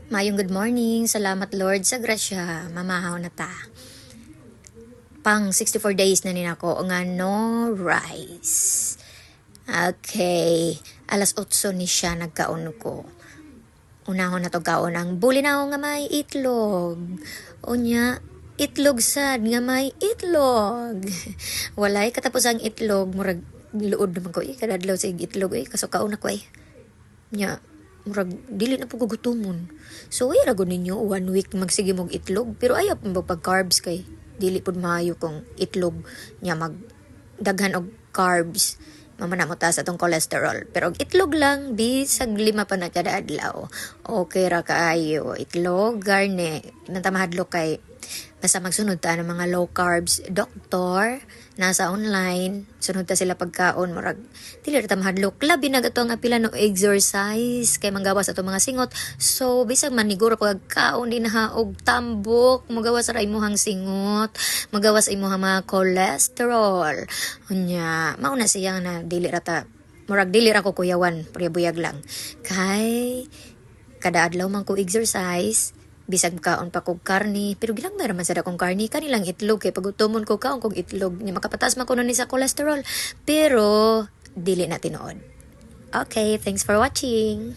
Mayong good morning. Salamat Lord sa grasya. Mamahaw na ta. Pang 64 days na ninako nga no rice. Okay. Alas 8 ni siya nagkaon ko. Unahon na to kaon ang bulinaw nga may itlog. Unya, itlog sad nga may itlog. Walay katapos ang itlog. Murag luod naman ko. Kadadlaw sa itlog. Kaso kaon ako Nya, murag dili na po gugutumon. So ay ragon ninyo 1 week magsige mog itlog pero ayaw pag carbs kay dili pud maayo kung itlog nya mag daghan og carbs mamana mo taas atong cholesterol pero og itlog lang bisag 5 pa na kada adlaw okay ra kaayo itlog garne nanta mahadlok kay basta magsunod ta ng mga low carbs doktor nasa online sunod ta sila pagkaon murag dili ra ta mahadlok labi na gato nga pila no exercise kay manggawas ato mga singot so bisag maniguro pagkaon din ha og tambok magawas ra imuhang singot magawas imuhang mga cholesterol unya mao na siya na dili ra ta murag dili ra ko kuyawan buyag lang kay kada adlaw man ko exercise bisag kaon pa kog karni pero gilang meron man sada kong karni kanilang itlog kay pagutomon ko kaon kog itlog ni makapatas man kuno ni sa cholesterol pero dili na tinuod. Okay, thanks for watching.